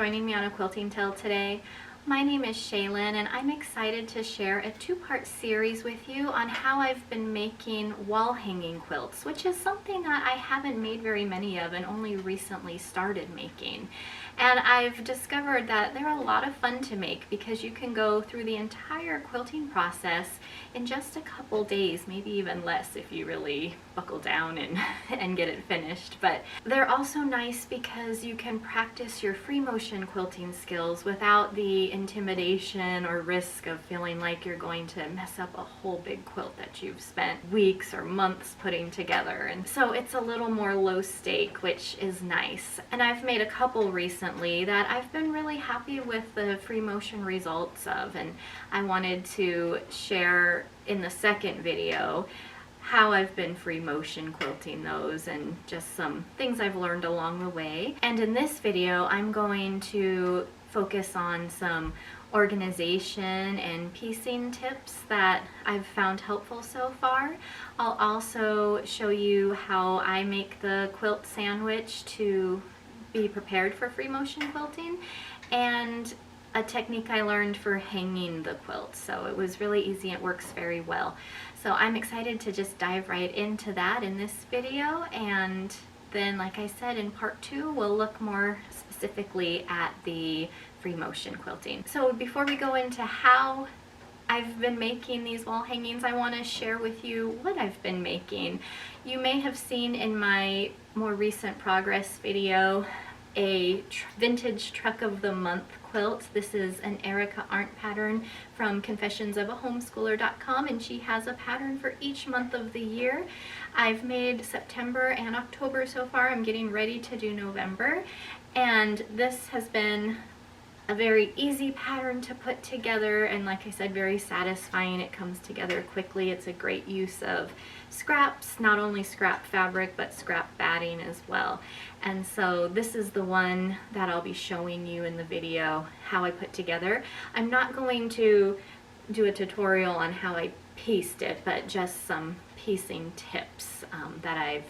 joining me on a quilting tale today. My name is Shaylin and I'm excited to share a two-part series with you on how I've been making wall hanging quilts, which is something that I haven't made very many of and only recently started making. And I've discovered that they're a lot of fun to make because you can go through the entire quilting process in just a couple days, maybe even less if you really buckle down and get it finished. But they're also nice because you can practice your free motion quilting skills without the intimidation or risk of feeling like you're going to mess up a whole big quilt that you've spent weeks or months putting together. And so it's a little more low stake, which is nice. And I've made a couple recently that I've been really happy with the free motion results of, and I wanted to share in the second video how I've been free motion quilting those and just some things I've learned along the way. And in this video I'm going to focus on some organization and piecing tips that I've found helpful so far. I'll also show you how I make the quilt sandwich to be prepared for free motion quilting, and a technique I learned for hanging the quilt. So it was really easy, it works very well. So I'm excited to just dive right into that in this video, and then like I said in part 2 we'll look more specifically at the free motion quilting. So before we go into how I've been making these wall hangings, I want to share with you what I've been making. You may have seen in my more recent progress video a vintage truck of the month quilt. This is an Erica Arndt pattern from confessionsofahomeschooler.com, and she has a pattern for each month of the year. I've made September and October so far. I'm getting ready to do November, and this has been a very easy pattern to put together, and like I said, very satisfying. It comes together quickly. It's a great use of scraps, not only scrap fabric but scrap batting as well. And so this is the one that I'll be showing you in the video how I put together. I'm not going to do a tutorial on how I pieced it, but just some piecing tips that I've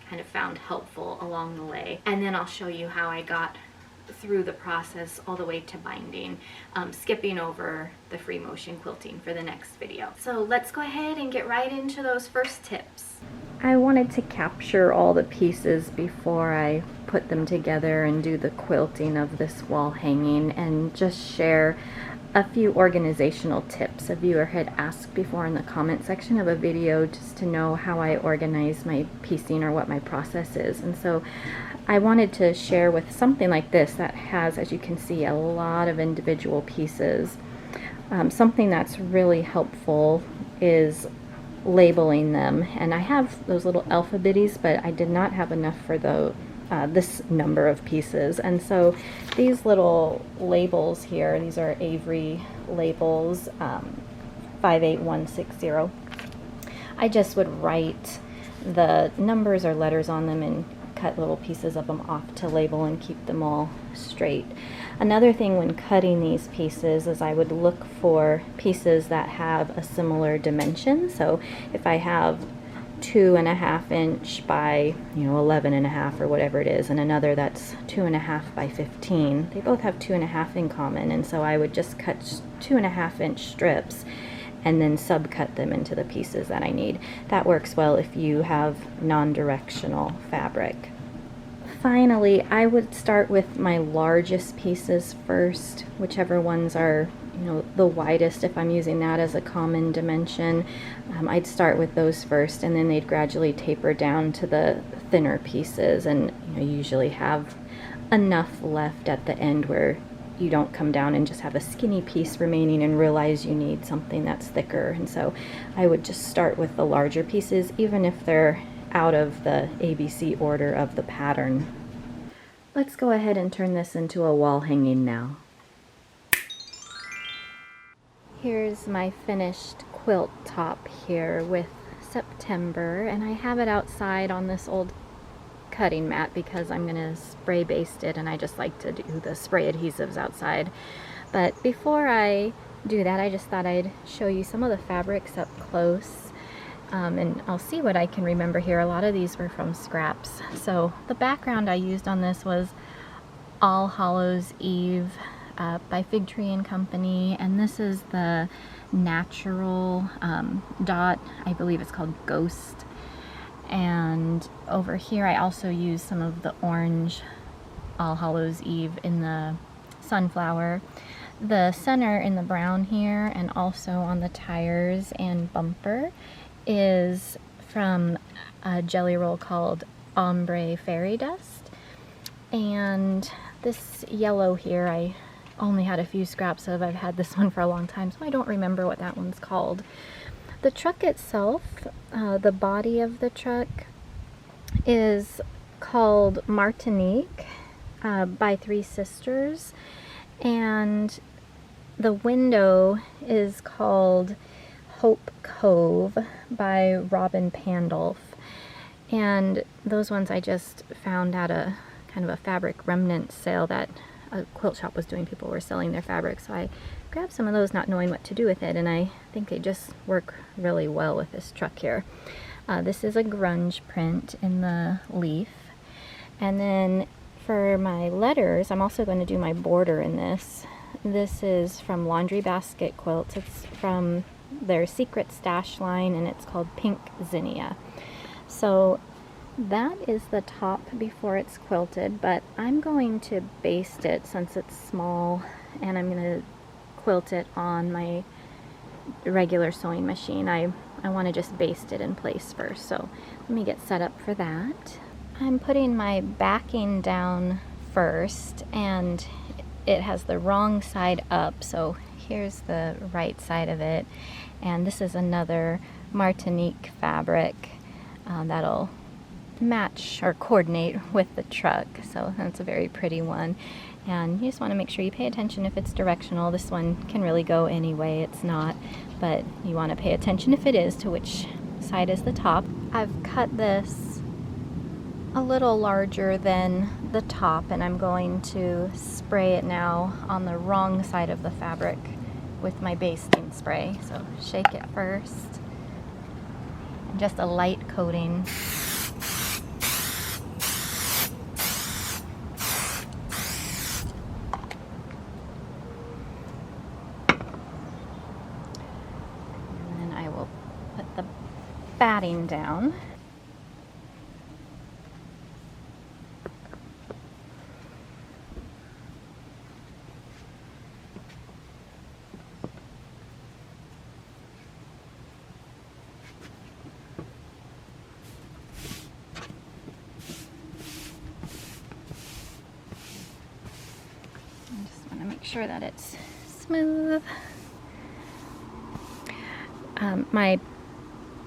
kind of found helpful along the way. And then I'll show you how I got through the process all the way to binding, skipping over the free motion quilting for the next video. So let's go ahead and get right into those first tips. I wanted to capture all the pieces before I put them together and do the quilting of this wall hanging, and just share a few organizational tips. A viewer had asked before in the comment section of a video just to know how I organize my piecing or what my process is, and so I wanted to share with something like this that has, as you can see, a lot of individual pieces. Something that's really helpful is labeling them, and I have those little alphabetties, but I did not have enough for this number of pieces. And so these little labels here, these are Avery labels, 58160. I just would write the numbers or letters on them and cut little pieces of them off to label and keep them all straight. Another thing when cutting these pieces is I would look for pieces that have a similar dimension. So if I have 2.5 inch by 11.5 or whatever it is, and another that's 2.5 by 15, they both have 2.5 in common, and so I would just cut 2.5 inch strips and then subcut them into the pieces that I need. That works well if you have non-directional fabric. Finally, I would start with my largest pieces first, whichever ones are the widest. If I'm using that as a common dimension, I'd start with those first, and then they'd gradually taper down to the thinner pieces, and you usually have enough left at the end where you don't come down and just have a skinny piece remaining and realize you need something that's thicker. And so I would just start with the larger pieces, even if they're out of the ABC order of the pattern. Let's go ahead and turn this into a wall hanging now. Here's my finished quilt top here with September, and I have it outside on this old cutting mat because I'm going to spray baste it, and I just like to do the spray adhesives outside. But before I do that, I just thought I'd show you some of the fabrics up close, and I'll see what I can remember here. A lot of these were from scraps. So the background I used on this was All Hallows Eve by Fig Tree and Company, and this is the natural dot. I believe it's called Ghost. And over here I also use some of the orange All Hallows Eve in the sunflower. The center in the brown here, and also on the tires and bumper, is from a jelly roll called Ombre Fairy Dust. And this yellow here I only had a few scraps of. I've had this one for a long time, so I don't remember what that one's called. The truck itself, the body of the truck, is called Martinique by Three Sisters, and the window is called Hope Cove by Robin Pandolf. And those ones I just found at a kind of a fabric remnant sale that a quilt shop was doing. People were selling their fabric, so I grabbed some of those not knowing what to do with it, and I think they just work really well with this truck here. This is a grunge print in the leaf. And then for my letters, I'm also going to do my border in this. This is from Laundry Basket Quilts. It's from their Secret Stash line, and it's called Pink Zinnia. So that is the top before it's quilted, but I'm going to baste it since it's small, and I'm going to quilt it on my regular sewing machine. I want to just baste it in place first, so let me get set up for that. I'm putting my backing down first, and it has the wrong side up, so here's the right side of it. And this is another Martinique fabric that'll match or coordinate with the truck, so that's a very pretty one. And you just want to make sure you pay attention if it's directional. This one can really go any way, it's not, but you want to pay attention if it is to which side is the top. I've cut this a little larger than the top, and I'm going to spray it now on the wrong side of the fabric with my basting spray. So shake it first, and just a light coating. And then I will put the batting down. Make sure that it's smooth. My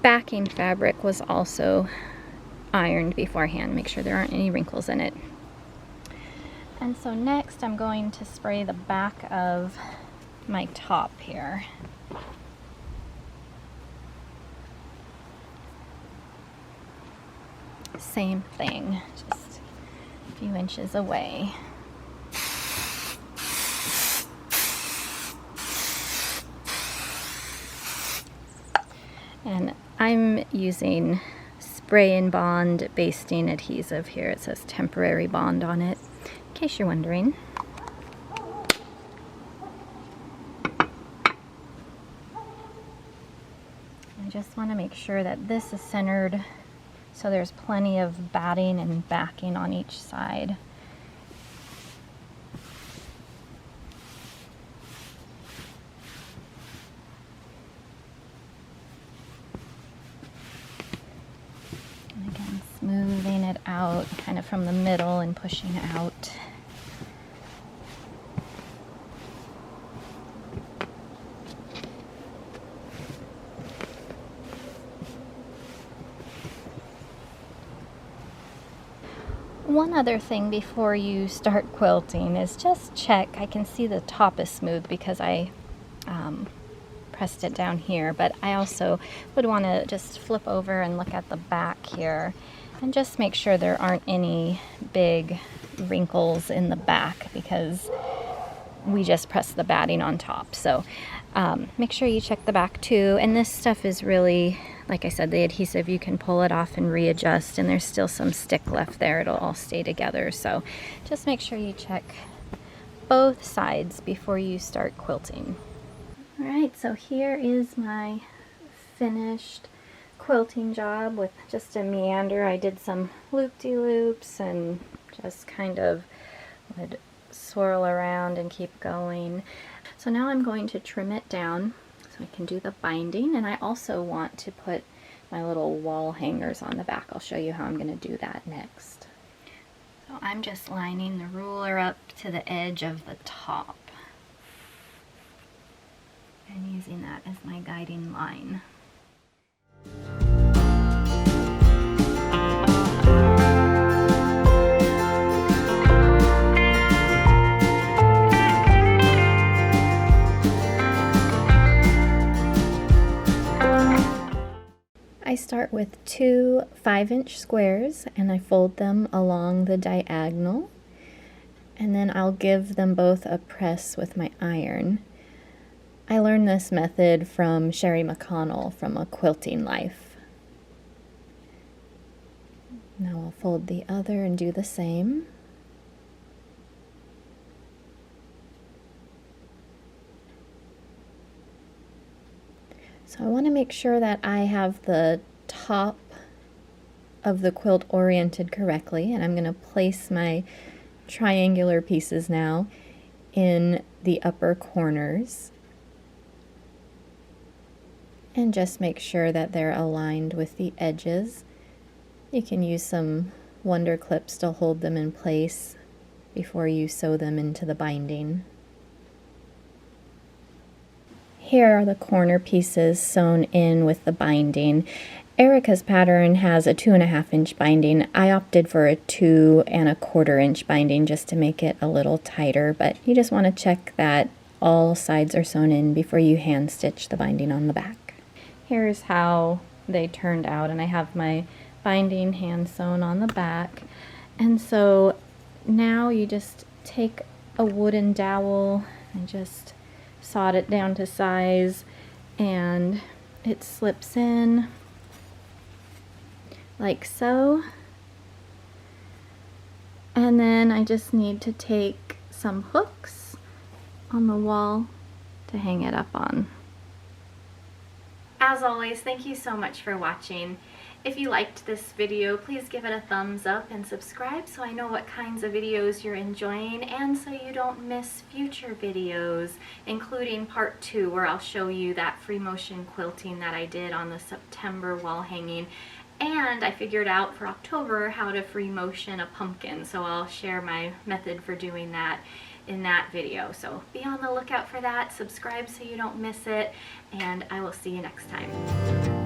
backing fabric was also ironed beforehand. Make sure there aren't any wrinkles in it. And so next I'm going to spray the back of my top here. Same thing, just a few inches away. And I'm using Spray and Bond basting adhesive here. It says temporary bond on it, in case you're wondering. I just want to make sure that this is centered so there's plenty of batting and backing on each side. Smoothing it out kind of from the middle and pushing it out. One other thing before you start quilting is just check. I can see the top is smooth because I pressed it down here, but I also would want to just flip over and look at the back here and just make sure there aren't any big wrinkles in the back because we just pressed the batting on top. So make sure you check the back too. And this stuff is really like I said, the adhesive, you can pull it off and readjust, and there's still some stick left there. It'll all stay together. So just make sure you check both sides before you start quilting. All right, so here is my finished quilting job with just a meander. I did some loop-de-loops and just kind of would swirl around and keep going. So now I'm going to trim it down so I can do the binding, and I also want to put my little wall hangers on the back. I'll show you how I'm going to do that next. So I'm just lining the ruler up to the edge of the top and using that as my guiding line. I start with two 5-inch squares and I fold them along the diagonal, and then I'll give them both a press with my iron. I learned this method from Sherry McConnell from A Quilting Life. Now I'll fold the other and do the same. So I want to make sure that I have the top of the quilt oriented correctly, and I'm going to place my triangular pieces now in the upper corners and just make sure that they're aligned with the edges. You can use some wonder clips to hold them in place before you sew them into the binding. Here are the corner pieces sewn in with the binding. Erica's pattern has a 2.5-inch binding. I opted for a 2.25-inch binding just to make it a little tighter, but you just want to check that all sides are sewn in before you hand stitch the binding on the back. Here's how they turned out, and I have my binding hand sewn on the back. And so now you just take a wooden dowel and just sawed it down to size, and it slips in like so. And then I just need to take some hooks on the wall to hang it up on. As always, thank you so much for watching. If you liked this video, please give it a thumbs up and subscribe so I know what kinds of videos you're enjoying, and so you don't miss future videos, including part 2, where I'll show you that free motion quilting that I did on the September wall hanging. And I figured out for October how to free motion a pumpkin, so I'll share my method for doing that in that video. So be on the lookout for that, subscribe so you don't miss it, and I will see you next time.